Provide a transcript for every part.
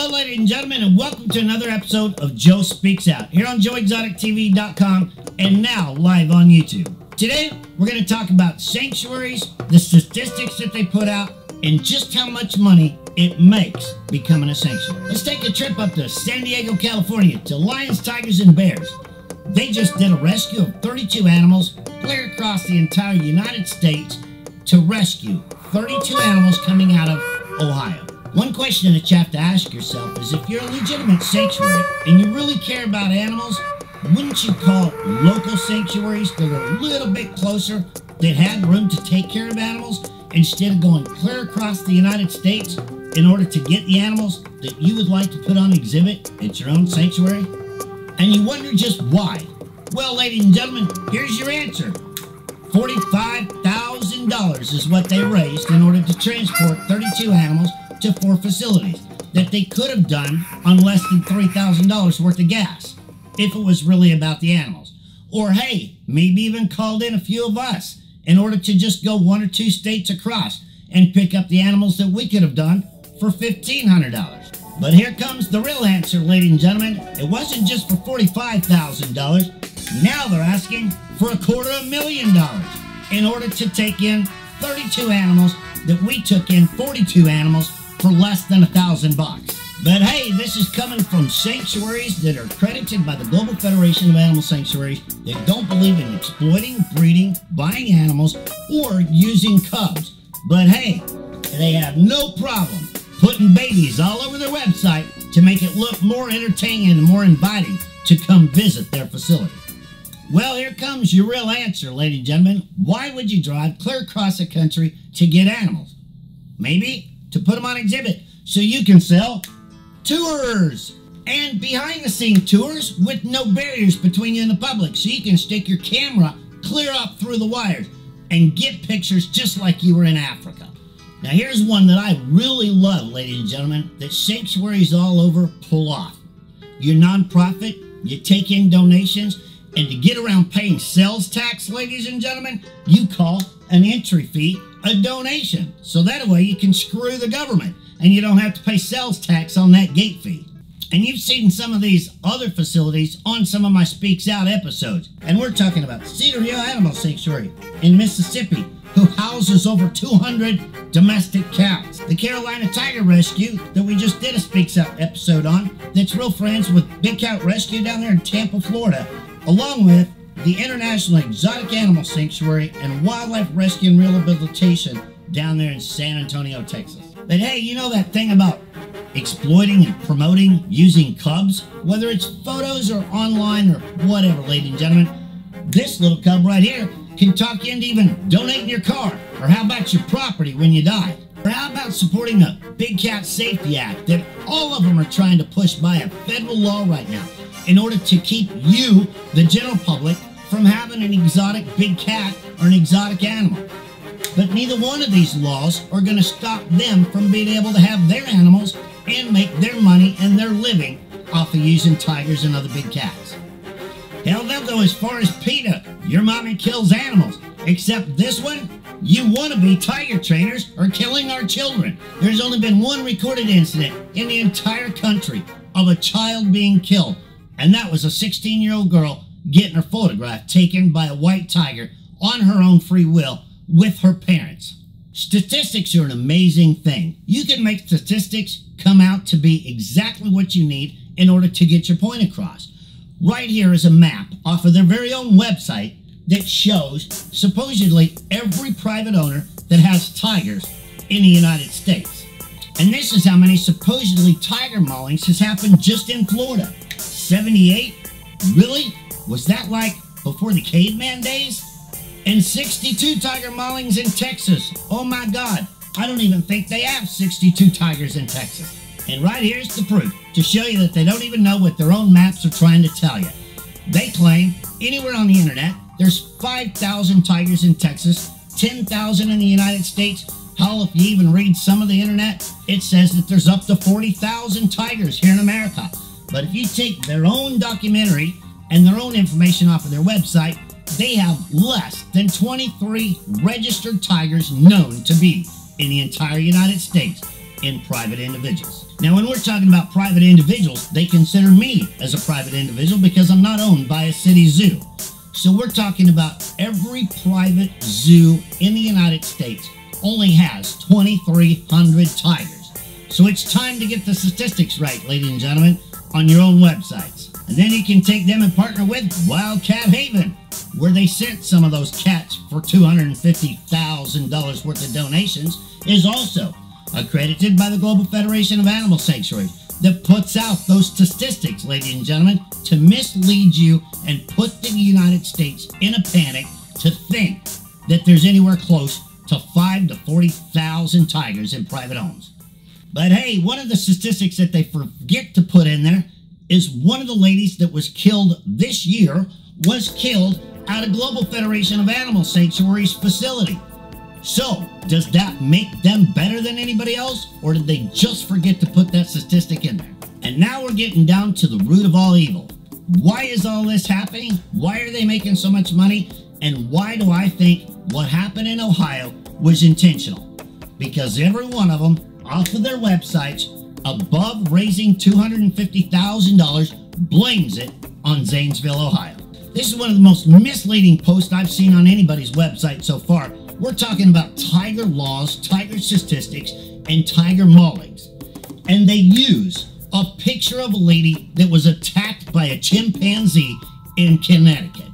Hello, ladies and gentlemen, and welcome to another episode of Joe Speaks Out here on JoeExoticTV.com and now live on YouTube. Today, we're going to talk about sanctuaries, the statistics that they put out, and just how much money it makes becoming a sanctuary. Let's take a trip up to San Diego, California to lions, tigers, and bears. They just did a rescue of 32 animals clear across the entire United States to rescue 32 animals coming out of Ohio. One question that you have to ask yourself is, if you're a legitimate sanctuary and you really care about animals, wouldn't you call local sanctuaries that are a little bit closer, that had room to take care of animals, instead of going clear across the United States in order to get the animals that you would like to put on exhibit at your own sanctuary? And you wonder just why. Well, ladies and gentlemen, here's your answer. $45,000 is what they raised in order to transport 32 animals to 4 facilities that they could have done on less than $3,000 worth of gas if it was really about the animals. Or hey, maybe even called in a few of us in order to just go 1 or 2 states across and pick up the animals that we could have done for $1,500. But here comes the real answer, ladies and gentlemen. It wasn't just for $45,000. Now they're asking for $250,000 in order to take in 32 animals that we took in 42 animals for less than $1,000. But hey, this is coming from sanctuaries that are accredited by the Global Federation of Animal Sanctuaries that don't believe in exploiting, breeding, buying animals, or using cubs. But hey, they have no problem putting babies all over their website to make it look more entertaining and more inviting to come visit their facility. Well, here comes your real answer, ladies and gentlemen. Why would you drive clear across the country to get animals? Maybe to put them on exhibit so you can sell tours, and behind-the-scenes tours with no barriers between you and the public, so you can stick your camera clear up through the wires and get pictures just like you were in Africa. Now here's one that I really love, ladies and gentlemen, that sanctuaries all over pull off. You're nonprofit, you take in donations, and to get around paying sales tax, ladies and gentlemen, you call an entry fee a donation. So that way you can screw the government and you don't have to pay sales tax on that gate fee. And you've seen some of these other facilities on some of my Speaks Out episodes. And we're talking about Cedar Hill Animal Sanctuary in Mississippi, who houses over 200 domestic cows. The Carolina Tiger Rescue that we just did a Speaks Out episode on, that's real friends with Big Cat Rescue down there in Tampa, Florida, along with the International Exotic Animal Sanctuary and Wildlife Rescue and Rehabilitation down there in San Antonio, Texas. But hey, you know that thing about exploiting and promoting using cubs? Whether it's photos or online or whatever, ladies and gentlemen, this little cub right here can talk you into even donating your car. Or how about your property when you die? Or how about supporting a Big Cat Safety Act that all of them are trying to push by a federal law right now in order to keep you, the general public, from having an exotic big cat or an exotic animal. But neither one of these laws are going to stop them from being able to have their animals and make their money and their living off of using tigers and other big cats. Hell, they'll go as far as PETA, your mommy kills animals, except this one, you wannabe tiger trainers are killing our children. There's only been one recorded incident in the entire country of a child being killed, and that was a 16-year-old girl getting her photograph taken by a white tiger on her own free will with her parents. Statistics are an amazing thing. You can make statistics come out to be exactly what you need in order to get your point across. Right here is a map off of their very own website that shows supposedly every private owner that has tigers in the United States. And this is how many supposedly tiger maulings has happened just in Florida. 78? Really? Was that like before the caveman days? And 62 tiger maulings in Texas. Oh my God, I don't even think they have 62 tigers in Texas. And right here's the proof to show you that they don't even know what their own maps are trying to tell you. They claim anywhere on the internet there's 5,000 tigers in Texas, 10,000 in the United States. Hell, if you even read some of the internet, it says that there's up to 40,000 tigers here in America. But if you take their own documentary and their own information off of their website, they have less than 23 registered tigers known to be in the entire United States. in private individuals. Now, when we're talking about private individuals, they consider me as a private individual because I'm not owned by a city zoo. So we're talking about every private zoo in the United States only has 2,300 tigers. So it's time to get the statistics right, ladies and gentlemen, on your own websites. And then you can take them and partner with Wildcat Haven, where they sent some of those cats for $250,000 worth of donations, is also accredited by the Global Federation of Animal Sanctuaries, that puts out those statistics, ladies and gentlemen, to mislead you and put the United States in a panic to think that there's anywhere close to 5,000 to 40,000 tigers in private homes. But hey, one of the statistics that they forget to put in there is one of the ladies that was killed this year was killed at a Global Federation of Animal Sanctuaries facility. So, does that make them better than anybody else, or did they just forget to put that statistic in there? And now we're getting down to the root of all evil. Why is all this happening? Why are they making so much money? And why do I think what happened in Ohio was intentional? Because every one of them, off of their websites, above raising $250,000, blames it on Zanesville, Ohio. This is one of the most misleading posts I've seen on anybody's website so far. We're talking about tiger laws, tiger statistics, and tiger maulings. And they use a picture of a lady that was attacked by a chimpanzee in Connecticut.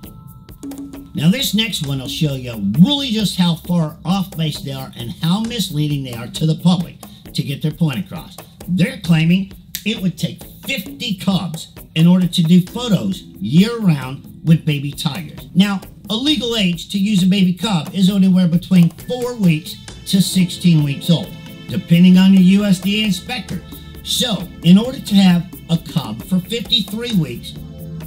Now this next one will show you really just how far off base they are and how misleading they are to the public to get their point across. They're claiming it would take 50 cubs in order to do photos year-round with baby tigers. Now, a legal age to use a baby cub is anywhere between 4 weeks to 16 weeks old, depending on your USDA inspector. So, in order to have a cub for 53 weeks,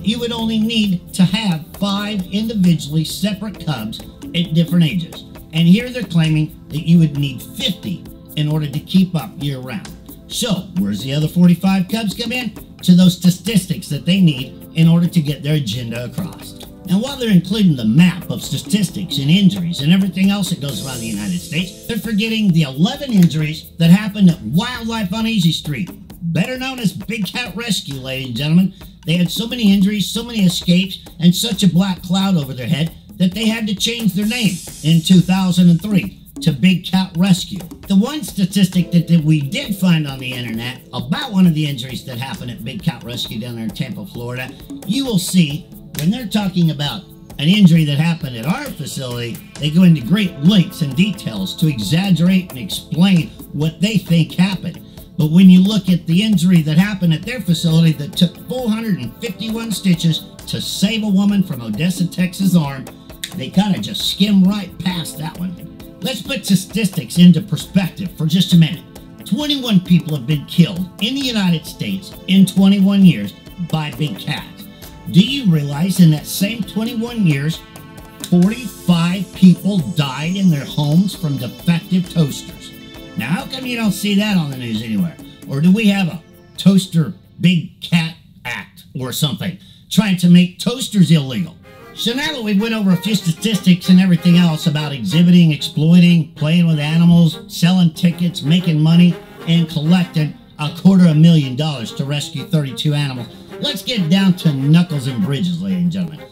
you would only need to have 5 individually separate cubs at different ages. And here they're claiming that you would need 50 in order to keep up year-round. So, where's the other 45 cubs come in? To those statistics that they need in order to get their agenda across. Now, while they're including the map of statistics and injuries and everything else that goes around the United States, they're forgetting the 11 injuries that happened at Wildlife on Easy Street, better known as Big Cat Rescue, ladies and gentlemen. They had so many injuries, so many escapes, and such a black cloud over their head that they had to change their name in 2003 to Big Cat Rescue. The one statistic that we did find on the internet about one of the injuries that happened at Big Cat Rescue down there in Tampa, Florida, you will see when they're talking about an injury that happened at our facility, they go into great lengths and details to exaggerate and explain what they think happened. But when you look at the injury that happened at their facility that took 451 stitches to save a woman from Odessa, Texas arm, they kind of just skim right past that one. Let's put statistics into perspective for just a minute. 21 people have been killed in the United States in 21 years by big cats. Do you realize in that same 21 years, 45 people died in their homes from defective toasters? Now, how come you don't see that on the news anywhere? Or do we have a toaster big cat act or something trying to make toasters illegal? So now that we've went over a few statistics and everything else about exhibiting, exploiting, playing with animals, selling tickets, making money, and collecting $250,000 to rescue 32 animals, let's get down to knuckles and bridges, ladies and gentlemen.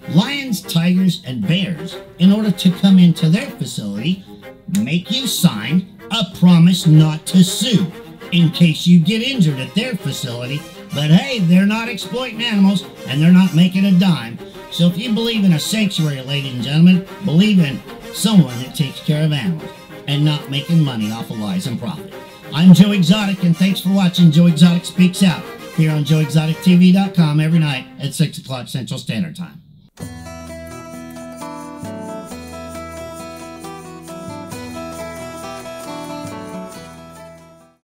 Lions, tigers, and bears, in order to come into their facility, make you sign a promise not to sue in case you get injured at their facility. But hey, they're not exploiting animals and they're not making a dime. So if you believe in a sanctuary, ladies and gentlemen, believe in someone that takes care of animals and not making money off of lies and profit. I'm Joe Exotic, and thanks for watching Joe Exotic Speaks Out here on JoeExoticTV.com every night at 6 o'clock Central Standard Time.